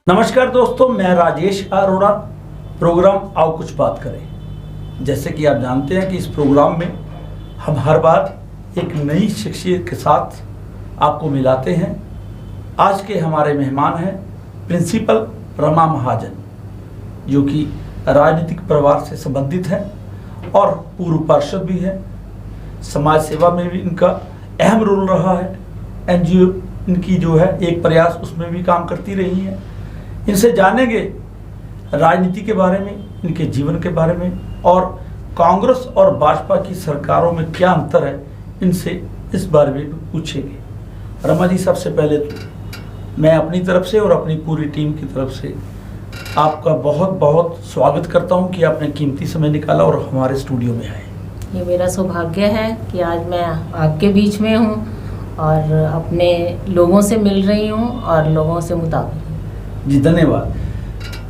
नमस्कार दोस्तों, मैं राजेश अरोड़ा। प्रोग्राम आओ कुछ बात करें। जैसे कि आप जानते हैं कि इस प्रोग्राम में हम हर बार एक नई शख्सियत के साथ आपको मिलाते हैं। आज के हमारे मेहमान हैं प्रिंसिपल रमा महाजन, जो कि राजनीतिक परिवार से संबंधित हैं और पूर्व पार्षद भी हैं। समाज सेवा में भी इनका अहम रोल रहा है। एनजीओ इनकी जो है एक प्रयास, उसमें भी काम करती रही हैं। इनसे जानेंगे राजनीति के बारे में, इनके जीवन के बारे में, और कांग्रेस और भाजपा की सरकारों में क्या अंतर है, इनसे इस बारे में भी पूछेंगे। रमा जी, सबसे पहले तो मैं अपनी तरफ से और अपनी पूरी टीम की तरफ से आपका बहुत बहुत स्वागत करता हूं कि आपने कीमती समय निकाला और हमारे स्टूडियो में आए। ये मेरा सौभाग्य है कि आज मैं आपके बीच में हूं और अपने लोगों से मिल रही हूं और लोगों से मुताबिक। जी धन्यवाद।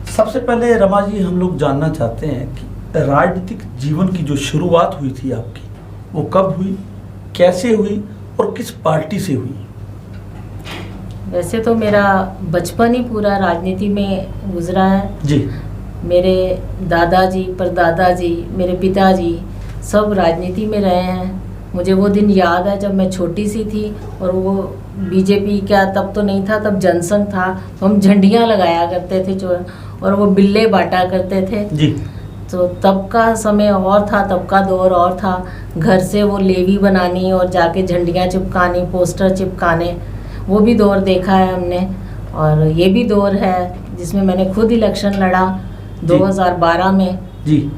सबसे पहले रमा जी, हम लोग जानना चाहते हैं कि राजनीतिक जीवन की जो शुरुआत हुई थी आपकी, वो कब हुई, कैसे हुई और किस पार्टी से हुई? वैसे तो मेरा बचपन ही पूरा राजनीति में गुजरा है जी। मेरे दादाजी, परदादाजी, मेरे पिताजी सब राजनीति में रहे हैं। मुझे वो दिन याद है जब मैं छोटी सी थी और वो बीजेपी का तब तो नहीं था, तब जनसंघ था, तो हम झंडियाँ लगाया करते थे जो, और वो बिल्ले बांटा करते थे जी। तो तब का समय और था, तब का दौर और था। घर से वो लेवी बनानी और जाके झंडियाँ चिपकानी, पोस्टर चिपकाने, वो भी दौर देखा है हमने। और ये भी दौर है जिसमें मैंने खुद इलेक्शन लड़ा 2012 में जी।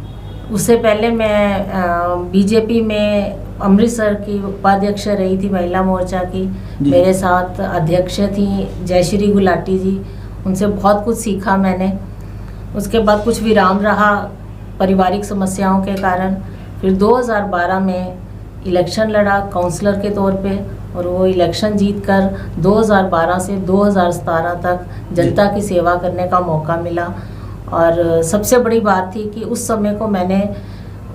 उससे पहले मैं बीजेपी में अमृतसर की उपाध्यक्ष रही थी, महिला मोर्चा की। मेरे साथ अध्यक्ष थी जयश्री गुलाटी जी, उनसे बहुत कुछ सीखा मैंने। उसके बाद कुछ विराम रहा पारिवारिक समस्याओं के कारण। फिर 2012 में इलेक्शन लड़ा काउंसलर के तौर पे, और वो इलेक्शन जीतकर 2012 से 2017 तक जनता की सेवा करने का मौका मिला। और सबसे बड़ी बात थी कि उस समय को मैंने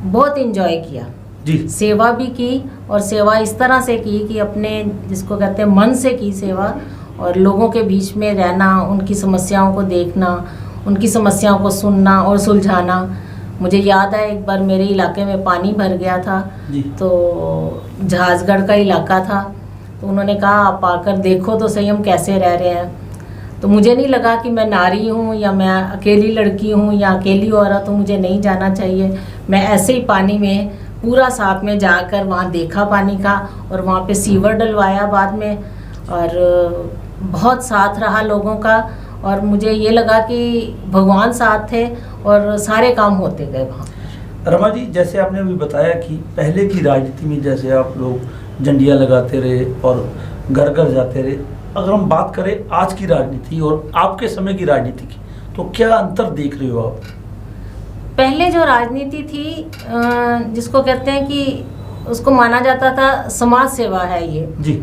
बहुत एंजॉय किया जी। सेवा भी की, और सेवा इस तरह से की कि अपने जिसको कहते हैं मन से की सेवा, और लोगों के बीच में रहना, उनकी समस्याओं को देखना, उनकी समस्याओं को सुनना और सुलझाना। मुझे याद है एक बार मेरे इलाके में पानी भर गया था जी। तो जहाजगढ़ का इलाका था, तो उन्होंने कहा आप आकर देखो तो सही हम कैसे रह रहे हैं। तो मुझे नहीं लगा कि मैं नारी हूँ या मैं अकेली लड़की हूँ या अकेली औरत हूँ, मुझे नहीं जाना चाहिए। मैं ऐसे ही पानी में पूरा साथ में जाकर वहाँ देखा पानी का, और वहाँ पे सीवर डलवाया बाद में, और बहुत साथ रहा लोगों का। और मुझे ये लगा कि भगवान साथ थे और सारे काम होते गए वहाँ। रमा जी, जैसे आपने अभी बताया कि पहले की राजनीति में जैसे आप लोग झंडियाँ लगाते रहे और घर घर जाते रहे, अगर हम बात करें आज की राजनीति और आपके समय की राजनीति की, तो क्या अंतर देख रहे हो आप? पहले जो राजनीति थी जिसको कहते हैं कि उसको माना जाता था समाज सेवा है ये जी,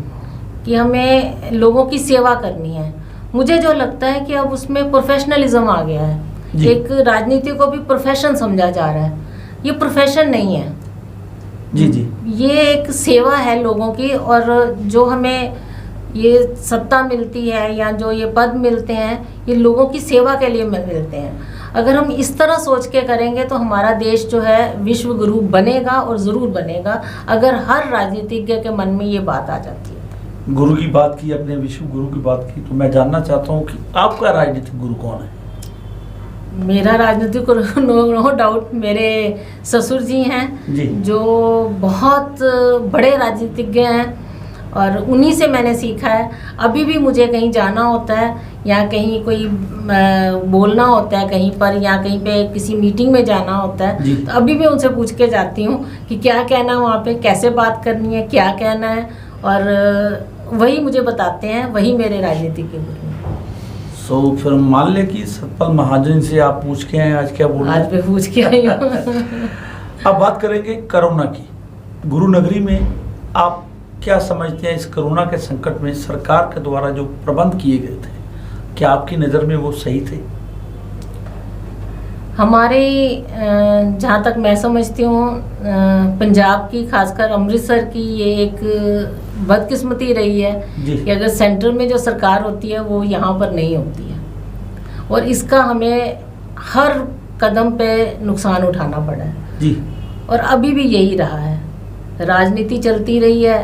कि हमें लोगों की सेवा करनी है। मुझे जो लगता है कि अब उसमें प्रोफेशनलिज्म आ गया है। एक राजनीति को भी प्रोफेशन समझा जा रहा है, ये प्रोफेशन नहीं है। जी जी। ये एक सेवा है लोगों की, और जो हमें ये सत्ता मिलती है या जो ये पद मिलते हैं, ये लोगों की सेवा के लिए मिलते हैं। अगर हम इस तरह सोच के करेंगे तो हमारा देश जो है विश्व गुरु बनेगा, और ज़रूर बनेगा अगर हर राजनीतिज्ञ के मन में ये बात आ जाती है। गुरु की बात की, अपने विश्व गुरु की बात की, तो मैं जानना चाहता हूँ कि आपका राजनीतिक गुरु कौन है? मेरा राजनीतिक गुरु नो डाउट मेरे ससुर जी हैं जी। जो बहुत बड़े राजनीतिज्ञ हैं, और उन्हीं से मैंने सीखा है। अभी भी मुझे कहीं जाना होता है या कहीं कोई बोलना होता है कहीं पर, या कहीं पे किसी मीटिंग में जाना होता है, तो अभी भी उनसे पूछ के जाती हूँ कि क्या कहना है वहाँ पे, कैसे बात करनी है, क्या कहना है, और वही मुझे बताते हैं, वही मेरे राजनीतिक के गुरु हैं। सो फिर मान ले कि सतपाल महाजन से आप पूछ के आए, आज क्या बोल? आज मैं पूछ के आई हूँ। अब बात करेंगे कोरोना की। गुरु नगरी में आप क्या समझते हैं, इस कोरोना के संकट में सरकार के द्वारा जो प्रबंध किए गए थे, क्या आपकी नज़र में वो सही थे? हमारे जहाँ तक मैं समझती हूँ पंजाब की, खासकर अमृतसर की, ये एक बदकिस्मती रही है कि अगर सेंटर में जो सरकार होती है वो यहाँ पर नहीं होती है। और इसका हमें हर कदम पे नुकसान उठाना पड़ा है जी। और अभी भी यही रहा है, राजनीति चलती रही है,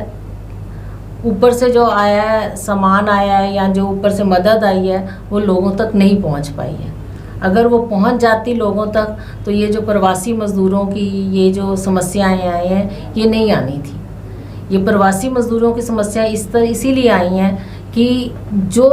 ऊपर से जो आया है, सामान आया है या जो ऊपर से मदद आई है वो लोगों तक नहीं पहुंच पाई है। अगर वो पहुंच जाती लोगों तक तो ये जो प्रवासी मज़दूरों की ये जो समस्याएं आई हैं ये नहीं आनी थी। ये प्रवासी मज़दूरों की समस्या इसीलिए आई हैं कि जो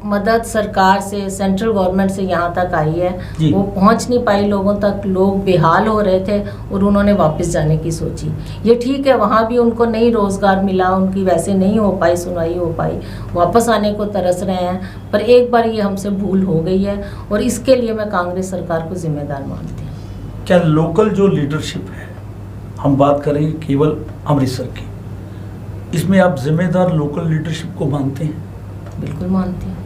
मदद सरकार से, सेंट्रल गवर्नमेंट से यहाँ तक आई है वो पहुँच नहीं पाई लोगों तक। लोग बेहाल हो रहे थे और उन्होंने वापस जाने की सोची। ये ठीक है, वहाँ भी उनको नहीं रोज़गार मिला, उनकी वैसे नहीं हो पाई, सुनवाई हो पाई, वापस आने को तरस रहे हैं। पर एक बार ये हमसे भूल हो गई है और इसके लिए मैं कांग्रेस सरकार को जिम्मेदार मानती हूँ। क्या लोकल जो लीडरशिप है, हम बात करेंगे केवल अमृतसर की, इसमें आप जिम्मेदार लोकल लीडरशिप को मानते हैं? बिल्कुल मानती हूँ।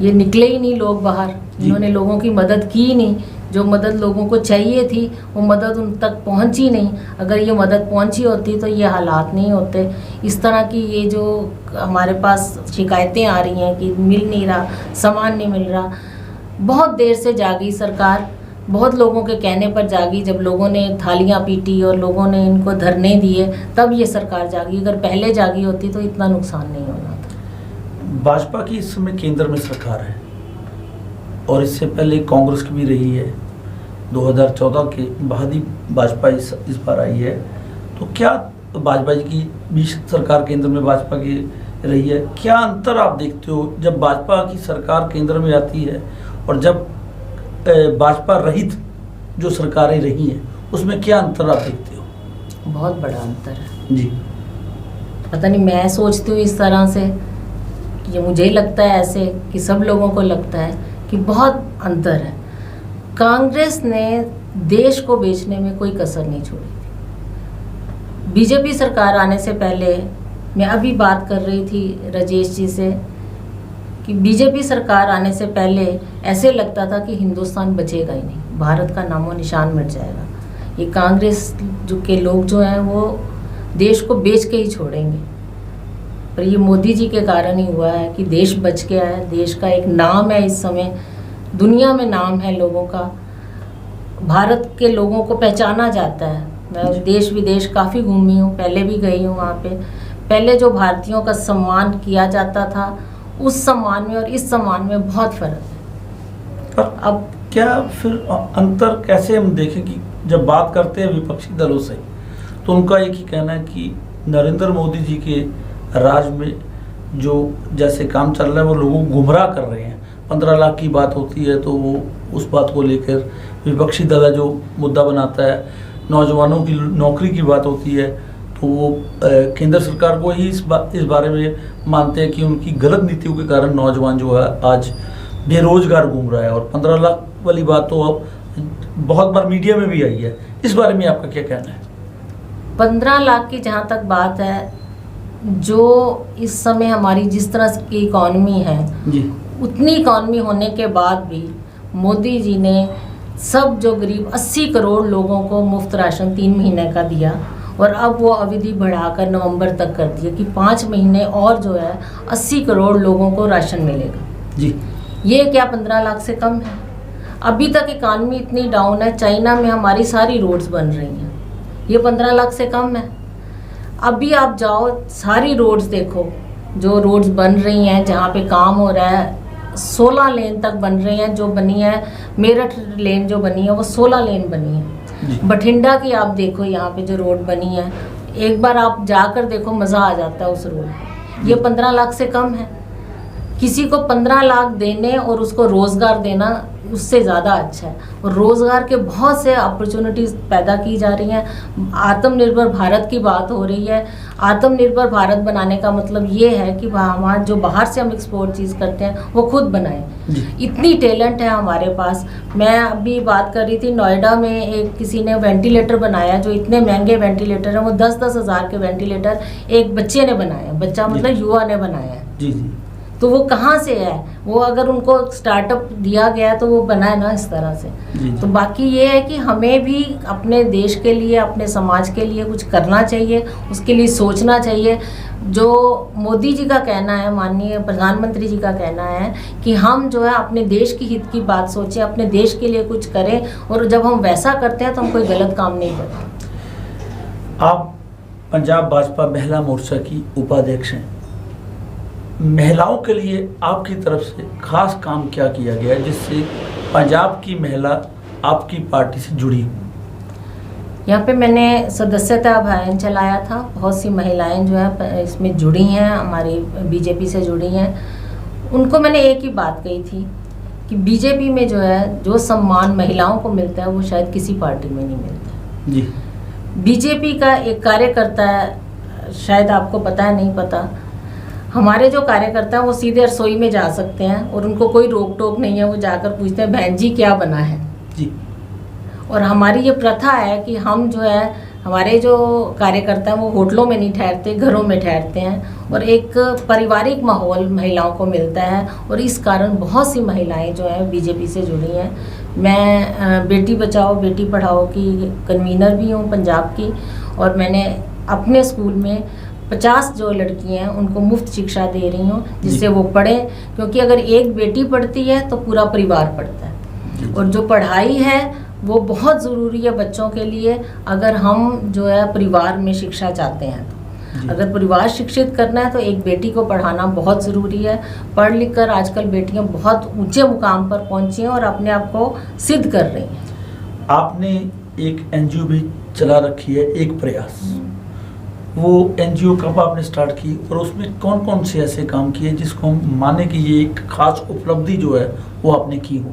ये निकले ही नहीं लोग बाहर, इन्होंने लोगों की मदद की ही नहीं। जो मदद लोगों को चाहिए थी वो मदद उन तक पहुंची नहीं। अगर ये मदद पहुंची होती तो ये हालात नहीं होते। इस तरह की ये जो हमारे पास शिकायतें आ रही हैं कि मिल नहीं रहा, सामान नहीं मिल रहा, बहुत देर से जागी सरकार, बहुत लोगों के कहने पर जागी। जब लोगों ने थालियां पीटी और लोगों ने इनको धरने दिए तब ये सरकार जागी। अगर पहले जागी होती तो इतना नुकसान नहीं होना था। भाजपा की इस समय केंद्र में सरकार है और इससे पहले कांग्रेस की भी रही है। 2014 के बाद ही भाजपा इस बार आई है। तो क्या भाजपा जी की भी सरकार केंद्र में भाजपा की रही है, क्या अंतर आप देखते हो जब भाजपा की सरकार केंद्र में आती है और जब भाजपा रहित जो सरकारें रही हैं उसमें क्या अंतर आप देखते हो? बहुत बड़ा अंतर है जी। पता नहीं, मैं सोचती हूँ इस तरह से, ये मुझे लगता है ऐसे कि सब लोगों को लगता है कि बहुत अंतर है। कांग्रेस ने देश को बेचने में कोई कसर नहीं छोड़ी थी। बीजेपी सरकार आने से पहले, मैं अभी बात कर रही थी राजेश जी से कि बीजेपी सरकार आने से पहले ऐसे लगता था कि हिंदुस्तान बचेगा ही नहीं, भारत का नामो निशान मिट जाएगा। ये कांग्रेस के लोग जो हैं वो देश को बेच के ही छोड़ेंगे। पर ये मोदी जी के कारण ही हुआ है कि देश बच गया है। देश का एक नाम है, इस समय दुनिया में नाम है लोगों का। भारत के लोगों को पहचाना जाता है। मैं देश विदेश काफ़ी घूमी हूँ, पहले भी गई हूँ वहाँ पे। पहले जो भारतीयों का सम्मान किया जाता था उस सम्मान में और इस सम्मान में बहुत फ़र्क है। पर अब क्या फिर अंतर कैसे हम देखें कि जब बात करते हैं विपक्षी दलों से तो उनका एक ही कहना है कि नरेंद्र मोदी जी के राज में जो जैसे काम चल रहा है वो लोगों को गुमराह कर रहे हैं। 15 लाख की बात होती है तो वो उस बात को लेकर विपक्षी दल जो मुद्दा बनाता है, नौजवानों की नौकरी की बात होती है तो वो केंद्र सरकार को ही इस बारे में मानते हैं कि उनकी गलत नीतियों के कारण नौजवान जो है आज बेरोजगार घूम रहा है। और 15 लाख वाली बात तो अब बहुत बार मीडिया में भी आई है। इस बारे में आपका क्या कहना है? 15 लाख की जहाँ तक बात है, जो इस समय हमारी जिस तरह की इकॉनमी है जी, उतनी इकॉनमी होने के बाद भी मोदी जी ने सब जो गरीब 80 करोड़ लोगों को मुफ्त राशन 3 महीने का दिया और अब वो अवधि बढ़ाकर नवंबर तक कर दिया कि 5 महीने और जो है 80 करोड़ लोगों को राशन मिलेगा जी। ये क्या 15 लाख से कम है? अभी तक इकॉनमी इतनी डाउन है, चाइना में हमारी सारी रोड्स बन रही हैं, ये 15 लाख से कम है? अभी आप जाओ सारी रोड्स देखो, जो रोड्स बन रही हैं जहाँ पे काम हो रहा है, 16 लेन तक बन रही हैं। जो बनी है मेरठ लेन जो बनी है वो 16 लेन बनी है। बठिंडा की आप देखो यहाँ पे जो रोड बनी है, एक बार आप जाकर देखो, मज़ा आ जाता है उस रोड पे। ये 15 लाख से कम है। किसी को 15 लाख देने और उसको रोज़गार देना उससे ज़्यादा अच्छा है। और रोज़गार के बहुत से अपॉर्चुनिटीज़ पैदा की जा रही हैं। आत्मनिर्भर भारत की बात हो रही है। आत्मनिर्भर भारत बनाने का मतलब ये है कि हमारा जो बाहर से हम एक्सपोर्ट चीज़ करते हैं वो खुद बनाएं। इतनी टैलेंट है हमारे पास। मैं अभी बात कर रही थी, नोएडा में एक किसी ने वेंटिलेटर बनाया, जो इतने महंगे वेंटिलेटर हैं, वो 10-10 हज़ार के वेंटिलेटर एक बच्चे ने बनाया। बच्चा मतलब युवा ने बनाया है। जी जी। तो वो कहाँ से है? वो अगर उनको स्टार्टअप दिया गया तो वो बना है ना इस तरह से। तो बाकी ये है कि हमें भी अपने देश के लिए, अपने समाज के लिए कुछ करना चाहिए, उसके लिए सोचना चाहिए। जो मोदी जी का कहना है, माननीय प्रधानमंत्री जी का कहना है कि हम जो है अपने देश की हित की बात सोचें, अपने देश के लिए कुछ करें, और जब हम वैसा करते हैं तो हम कोई गलत काम नहीं करते। आप पंजाब भाजपा महिला मोर्चा की उपाध्यक्ष हैं। महिलाओं के लिए आपकी तरफ से खास काम क्या किया गया है जिससे पंजाब की महिला आपकी पार्टी से जुड़ी? यहाँ पे मैंने सदस्यता अभियान चलाया था। बहुत सी महिलाएं जो है इसमें जुड़ी हैं, हमारी बीजेपी से जुड़ी हैं। उनको मैंने एक ही बात कही थी कि बीजेपी में जो है जो सम्मान महिलाओं को मिलता है वो शायद किसी पार्टी में नहीं मिलता जी। बीजेपी का एक कार्यकर्ता है, शायद आपको पता है नहीं पता, हमारे जो कार्यकर्ता हैं वो सीधे रसोई में जा सकते हैं और उनको कोई रोक टोक नहीं है। वो जाकर पूछते हैं बहन जी क्या बना है जी। और हमारी ये प्रथा है कि हम जो है हमारे जो कार्यकर्ता हैं वो होटलों में नहीं ठहरते, घरों में ठहरते हैं और एक पारिवारिक माहौल महिलाओं को मिलता है। और इस कारण बहुत सी महिलाएं जो हैं बीजेपी से जुड़ी हैं। मैं बेटी बचाओ बेटी पढ़ाओ की कन्वीनर भी हूँ पंजाब की, और मैंने अपने स्कूल में 50 जो लड़कियां हैं उनको मुफ्त शिक्षा दे रही हूँ जिससे वो पढ़ें, क्योंकि अगर एक बेटी पढ़ती है तो पूरा परिवार पढ़ता है। और जो पढ़ाई है वो बहुत ज़रूरी है बच्चों के लिए, अगर हम जो है परिवार में शिक्षा चाहते हैं तो। अगर परिवार शिक्षित करना है तो एक बेटी को पढ़ाना बहुत ज़रूरी है। पढ़ लिख कर आजकल बेटियां बहुत ऊंचे मुकाम पर पहुंची हैं और अपने आप को सिद्ध कर रही हैं। आपने एक एनजीओ भी चला रखी है, एक प्रयास। वो एनजीओ कब आपने स्टार्ट की और उसमें कौन कौन से ऐसे काम किए जिसको हम माने कि ये एक खास उपलब्धि जो है वो आपने की हो?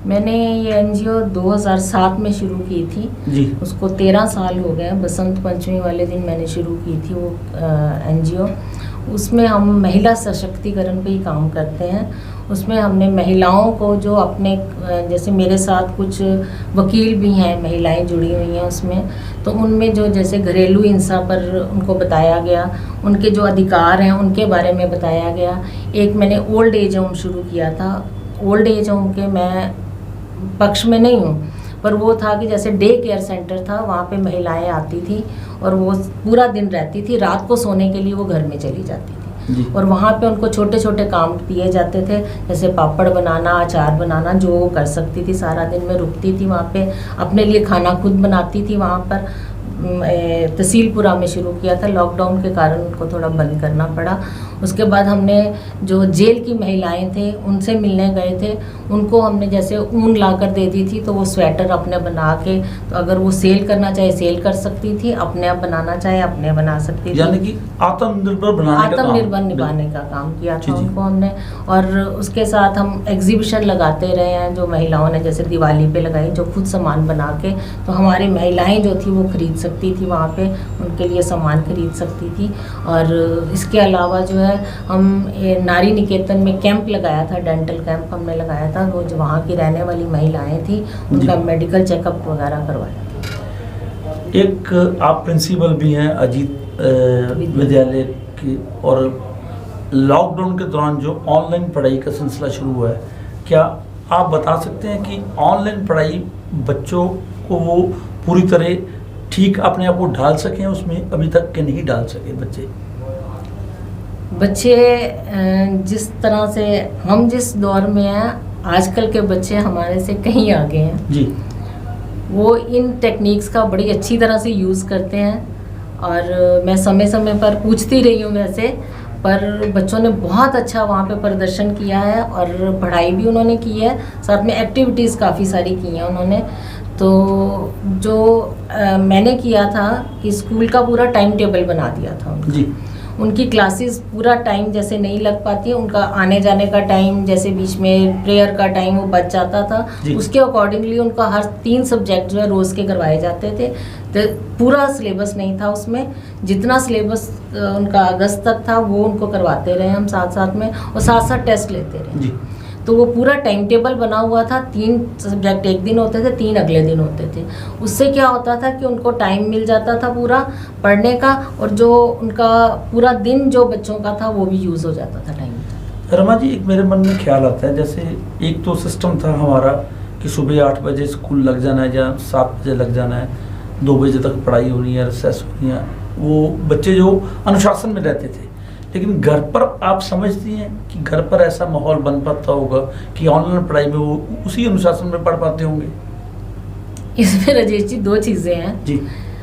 मैंने ये एनजीओ 2007 में शुरू की थी जी। उसको 13 साल हो गए। बसंत पंचमी वाले दिन मैंने शुरू की थी वो एनजीओ। उसमें हम महिला सशक्तिकरण पे ही काम करते हैं। उसमें हमने महिलाओं को जो अपने जैसे मेरे साथ कुछ वकील भी हैं, महिलाएं जुड़ी हुई हैं उसमें, तो उनमें जो जैसे घरेलू हिंसा पर उनको बताया गया, उनके जो अधिकार हैं उनके बारे में बताया गया। एक मैंने ओल्ड एज होम शुरू किया था। ओल्ड एज होम के मैं पक्ष में नहीं हूँ, पर वो था कि जैसे डे केयर सेंटर था, वहाँ पे महिलाएं आती थी और वो पूरा दिन रहती थी, रात को सोने के लिए वो घर में चली जाती थी। और वहाँ पे उनको छोटे छोटे काम दिए जाते थे, जैसे पापड़ बनाना, अचार बनाना, जो वो कर सकती थी। सारा दिन में रुकती थी वहाँ पे, अपने लिए खाना खुद बनाती थी। वहाँ पर तहसीलपुरा में शुरू किया था, लॉकडाउन के कारण उनको थोड़ा बंद करना पड़ा। उसके बाद हमने जो जेल की महिलाएं थे उनसे मिलने गए थे, उनको हमने जैसे ऊन ला कर दे दी थी, तो वो स्वेटर अपने बना के, तो अगर वो सेल करना चाहे सेल कर सकती थी, अपने आप बनाना चाहे अपने बना सकती थी। यानी कि आत्मनिर्भर निभाने का काम किया था उनको हमने। और उसके साथ हम एग्जीबिशन लगाते रहे हैं, जो महिलाओं ने जैसे दिवाली पे लगाई, जो खुद सामान बना के, तो हमारी महिलाएं जो थी वो खरीद सकती थी, वहाँ पे उनके लिए सामान खरीद सकती थी। और इसके अलावा जो है हम नारी निकेतन में कैंप लगाया था, डेंटल कैंप हमने लगाया था। वो जो वहाँ की रहने वाली महिलाएं थी उनका मेडिकल चेकअप वगैरह करवाया था। एक आप प्रिंसिपल भी हैं अजीत विद्यालय की, और लॉकडाउन के दौरान जो ऑनलाइन पढ़ाई का सिलसिला शुरू हुआ है, क्या आप बता सकते हैं कि ऑनलाइन पढ़ाई बच्चों को वो पूरी तरह ठीक अपने आप को ढाल सकें उसमें, अभी तक के नहीं डाल सके बच्चे जिस तरह से हम जिस दौर में हैं, आजकल के बच्चे हमारे से कहीं आगे हैं जी। वो इन टेक्निक्स का बड़ी अच्छी तरह से यूज़ करते हैं। और मैं समय समय पर पूछती रही हूँ वैसे, पर बच्चों ने बहुत अच्छा वहाँ पे प्रदर्शन किया है और पढ़ाई भी उन्होंने की है, साथ में एक्टिविटीज़ काफ़ी सारी की हैं उन्होंने। तो जो मैंने किया था कि स्कूल का पूरा टाइम टेबल बना दिया था उनका। जी। उनकी क्लासेस पूरा टाइम जैसे नहीं लग पाती है, उनका आने जाने का टाइम, जैसे बीच में प्रेयर का टाइम वो बच जाता था, उसके अकॉर्डिंगली उनका हर 3 सब्जेक्ट जो है रोज़ के करवाए जाते थे। तो पूरा सिलेबस नहीं था उसमें, जितना सिलेबस उनका अगस्त तक था वो उनको करवाते रहे हम साथ साथ में, और साथ साथ टेस्ट लेते रहे। तो वो पूरा टाइम टेबल बना हुआ था, 3 सब्जेक्ट एक दिन होते थे, 3 अगले दिन होते थे। उससे क्या होता था कि उनको टाइम मिल जाता था पूरा पढ़ने का, और जो उनका पूरा दिन जो बच्चों का था वो भी यूज़ हो जाता था टाइम। रमा जी, एक मेरे मन में ख्याल आता है, जैसे एक तो सिस्टम था हमारा कि सुबह 8 बजे स्कूल लग जाना है या 7 बजे लग जाना है, 2 बजे तक पढ़ाई होनी है, रिसेस होनी है, वो बच्चे जो अनुशासन में रहते थे, लेकिन घर पर आप समझती हैं कि घर पर ऐसा माहौल बन पाता होगा कि ऑनलाइन पढ़ाई में वो उसी अनुशासन में पढ़ पाते होंगे? इसमें राजेश जी दो चीज़ें हैं जी।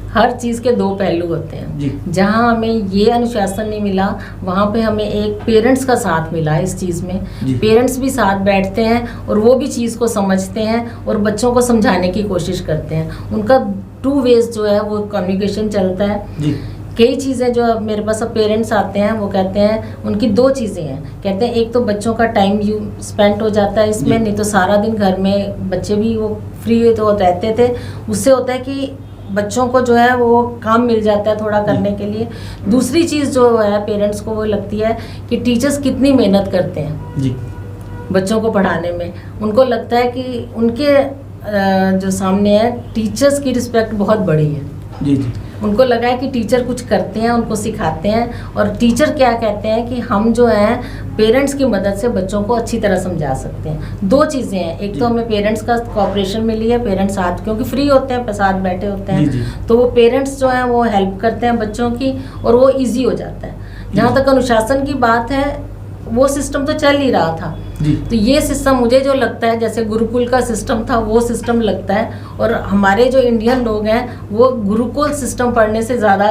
हर चीज़ के दो पहलू होते हैं जी। जहाँ हमें ये अनुशासन नहीं मिला वहाँ पे हमें एक पेरेंट्स का साथ मिला इस चीज़ में। पेरेंट्स भी साथ बैठते हैं और वो भी चीज़ को समझते हैं और बच्चों को समझाने की कोशिश करते हैं। उनका 2 वेज जो है वो कम्युनिकेशन चलता है जी। कई चीज़ें जो अब मेरे पास अब पेरेंट्स आते हैं वो कहते हैं उनकी 2 चीज़ें हैं। कहते हैं एक तो बच्चों का टाइम स्पेंड हो जाता है इसमें, नहीं तो सारा दिन घर में बच्चे भी वो फ्री तो रहते थे, उससे होता है कि बच्चों को जो है वो काम मिल जाता है थोड़ा करने के लिए। दूसरी चीज़ जो है पेरेंट्स को वो लगती है कि टीचर्स कितनी मेहनत करते हैं जी। बच्चों को पढ़ाने में। उनको लगता है कि उनके जो सामने है टीचर्स की रिस्पेक्ट बहुत बड़ी है। जी जी। उनको लगा है कि टीचर कुछ करते हैं, उनको सिखाते हैं, और टीचर क्या कहते हैं कि हम जो है पेरेंट्स की मदद से बच्चों को अच्छी तरह समझा सकते हैं। 2 चीज़ें हैं, एक तो हमें पेरेंट्स का कोऑपरेशन मिली है, पेरेंट्स साथ क्योंकि फ्री होते हैं साथ बैठे होते हैं जी। तो वो पेरेंट्स जो हैं वो हेल्प करते हैं बच्चों की और वो ईजी हो जाता है। जहाँ तक अनुशासन की बात है वो सिस्टम तो चल ही रहा था जी। तो ये सिस्टम मुझे जो लगता है जैसे गुरुकुल का सिस्टम था वो सिस्टम लगता है, और हमारे जो इंडियन लोग हैं वो गुरुकुल सिस्टम पढ़ने से ज़्यादा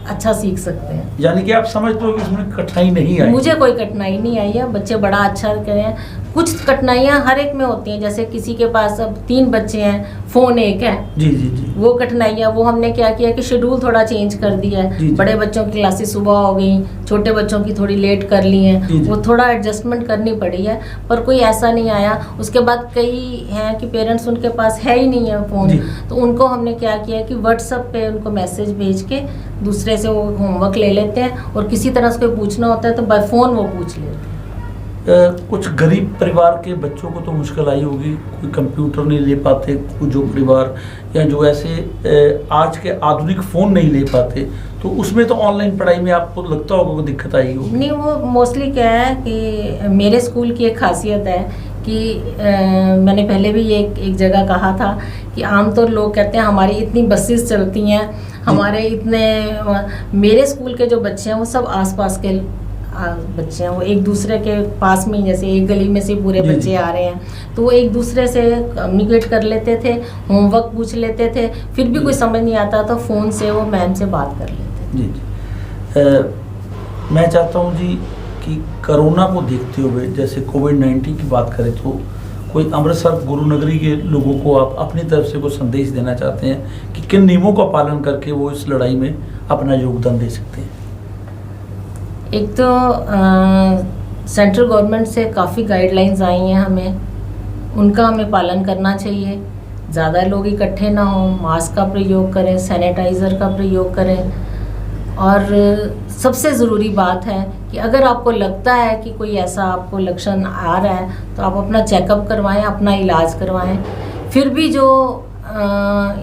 अच्छा सीख सकते हैं। यानी कि आप समझते हो कि इसमें कठिनाई नहीं आई? मुझे कोई कठिनाई नहीं आई है, बच्चे बड़ा अच्छा करें। कुछ कठिनाइयाँ हर एक में होती हैं, जैसे किसी के पास अब 3 बच्चे हैं, फ़ोन एक है। जी जी जी। वो कठिनाइयाँ वो हमने क्या किया कि शेड्यूल थोड़ा चेंज कर दिया है। जी। बड़े बच्चों की क्लासेस सुबह हो गई, छोटे बच्चों की थोड़ी लेट कर ली हैं, जी। वो थोड़ा एडजस्टमेंट करनी पड़ी है, पर कोई ऐसा नहीं आया। उसके बाद कई हैं कि पेरेंट्स उनके पास है ही नहीं है फ़ोन, तो उनको हमने क्या किया कि व्हाट्सएप पे उनको मैसेज भेज के दूसरे से वो होमवर्क ले लेते हैं, और किसी तरह से कोई पूछना होता है तो बाय फ़ोन वो पूछ लेते हैं। कुछ गरीब परिवार के बच्चों को तो मुश्किल आई होगी, कोई कंप्यूटर नहीं ले पाते, कुछ जो परिवार या जो ऐसे आज के आधुनिक फ़ोन नहीं ले पाते, तो उसमें तो ऑनलाइन पढ़ाई में आपको लगता होगा कोई दिक्कत आई होगी? नहीं, वो मोस्टली क्या है कि मेरे स्कूल की एक खासियत है कि मैंने पहले भी एक जगह कहा था कि आमतौर लोग कहते हैं हमारी इतनी बसेस चलती हैं, हमारे इतने, मेरे स्कूल के जो बच्चे हैं वो सब आसपास के बच्चे हैं, वो एक दूसरे के पास में, जैसे एक गली में से पूरे बच्चे आ रहे हैं तो वो एक दूसरे से कम्युनिकेट कर लेते थे, होमवर्क पूछ लेते थे, फिर भी कोई समझ नहीं आता तो फ़ोन से वो मैम से बात कर लेते। जी जी। मैं चाहता हूँ जी कि कोरोना को देखते हुए, जैसे कोविड-19 की बात करें, तो कोई अमृतसर गुरु नगरी के लोगों को आप अपनी तरफ से कोई संदेश देना चाहते हैं कि किन नियमों का पालन करके वो इस लड़ाई में अपना योगदान दे सकते हैं? एक तो सेंट्रल गवर्नमेंट से काफ़ी गाइडलाइंस आई हैं, उनका हमें पालन करना चाहिए। ज़्यादा लोग इकट्ठे ना हों, मास्क का प्रयोग करें, सैनिटाइज़र का प्रयोग करें, और सबसे ज़रूरी बात है कि अगर आपको लगता है कि कोई ऐसा आपको लक्षण आ रहा है तो आप अपना चेकअप करवाएं, अपना इलाज करवाएं। फिर भी जो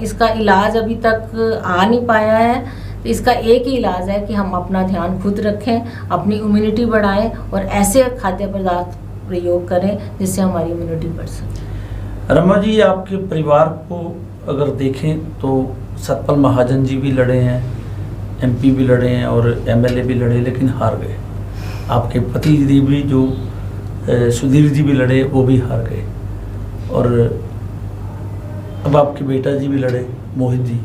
इसका इलाज अभी तक आ नहीं पाया है तो इसका एक ही इलाज है कि हम अपना ध्यान खुद रखें, अपनी इम्यूनिटी बढ़ाएं और ऐसे खाद्य पदार्थ प्रयोग करें जिससे हमारी इम्यूनिटी बढ़ सके। रमा जी, आपके परिवार को अगर देखें तो सतपाल महाजन जी भी लड़े हैं, MP भी लड़े हैं और MLA भी लड़े, लेकिन हार गए। आपके पति जी भी जो सुधीर जी भी लड़े, वो भी हार गए, और अब आपके बेटा जी भी लड़े, मोहित जी,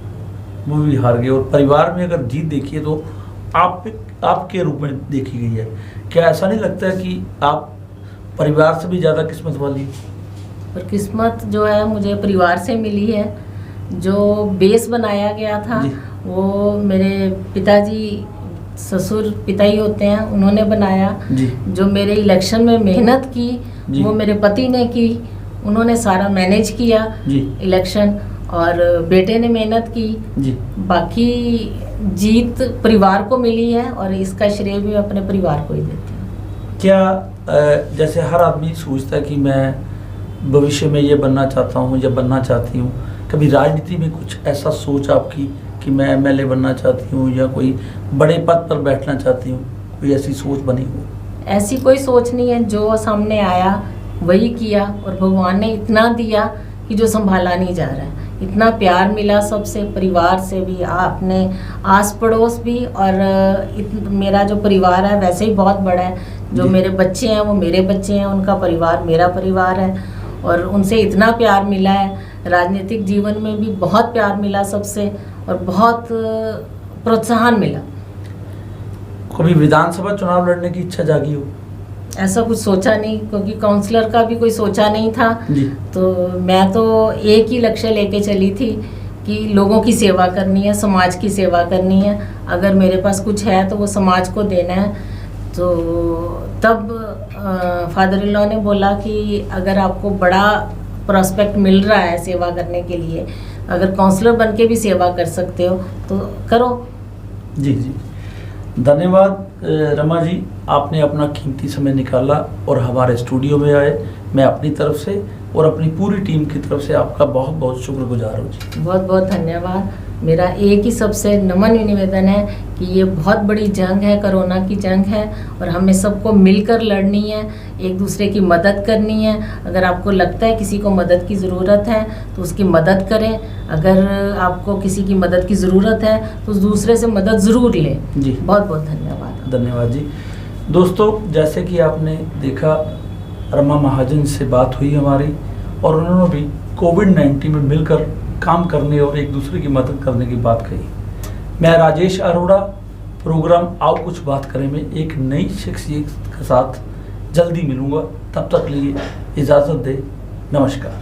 वो भी हार गए। और परिवार में अगर जीत देखिए तो आपके रूप में देखी गई है। क्या ऐसा नहीं लगता है कि आप परिवार से भी ज़्यादा किस्मत वाली? पर किस्मत जो है मुझे परिवार से मिली है। जो बेस बनाया गया था वो मेरे पिताजी, ससुर पिता ही होते हैं, उन्होंने बनाया जी। जो मेरे इलेक्शन में मेहनत की वो मेरे पति ने की, उन्होंने सारा मैनेज किया जी। इलेक्शन, और बेटे ने मेहनत की जी। बाकी जीत परिवार को मिली है और इसका श्रेय भी अपने परिवार को ही देती हूँ। क्या जैसे हर आदमी सोचता है कि मैं भविष्य में ये बनना चाहता हूँ या बनना चाहती हूँ, कभी राजनीति में कुछ ऐसा सोच आपकी कि मैं MLA बनना चाहती हूँ या कोई बड़े पद पर बैठना चाहती हूँ, कोई ऐसी सोच बनी हो? ऐसी कोई सोच नहीं है, जो सामने आया वही किया, और भगवान ने इतना दिया कि जो संभाला नहीं जा रहा है। इतना प्यार मिला सबसे, परिवार से भी, अपने आस पड़ोस भी, और मेरा जो परिवार है वैसे ही बहुत बड़ा है। जो जी। मेरे बच्चे हैं वो मेरे बच्चे हैं, उनका परिवार मेरा परिवार है, और उनसे इतना प्यार मिला है। राजनीतिक जीवन में भी बहुत प्यार मिला सबसे, और बहुत प्रोत्साहन मिला। कभी विधानसभा चुनाव लड़ने की इच्छा जागी हो? ऐसा कुछ सोचा नहीं, क्योंकि काउंसलर का भी कोई सोचा नहीं था। जी। तो मैं तो एक ही लक्ष्य लेके चली थी कि लोगों की सेवा करनी है, समाज की सेवा करनी है। अगर मेरे पास कुछ है तो वो समाज को देना है। तो तब फादर इन लॉ ने बोला कि अगर आपको बड़ा प्रोस्पेक्ट मिल रहा है सेवा करने के लिए, अगर काउंसलर बन के भी सेवा कर सकते हो तो करो। जी जी, धन्यवाद रमा जी, आपने अपना कीमती समय निकाला और हमारे स्टूडियो में आए। मैं अपनी तरफ से और अपनी पूरी टीम की तरफ से आपका बहुत बहुत शुक्रगुजार हूँ जी। बहुत बहुत धन्यवाद। मेरा एक ही सबसे नमन निवेदन है कि ये बहुत बड़ी जंग है, कोरोना की जंग है, और हमें सबको मिलकर लड़नी है, एक दूसरे की मदद करनी है। अगर आपको लगता है किसी को मदद की ज़रूरत है तो उसकी मदद करें। अगर आपको किसी की मदद की ज़रूरत है तो दूसरे से मदद ज़रूर लें जी। बहुत बहुत धन्यवाद। धन्यवाद जी। दोस्तों, जैसे कि आपने देखा, रमा महाजन से बात हुई हमारी, और उन्होंने भी कोविड-19 में मिलकर काम करने और एक दूसरे की मदद करने की बात कही। मैं राजेश अरोड़ा, प्रोग्राम आओ कुछ बात करें में एक नई शख्सियत के साथ जल्दी मिलूंगा। तब तक लिए इजाज़त दे, नमस्कार।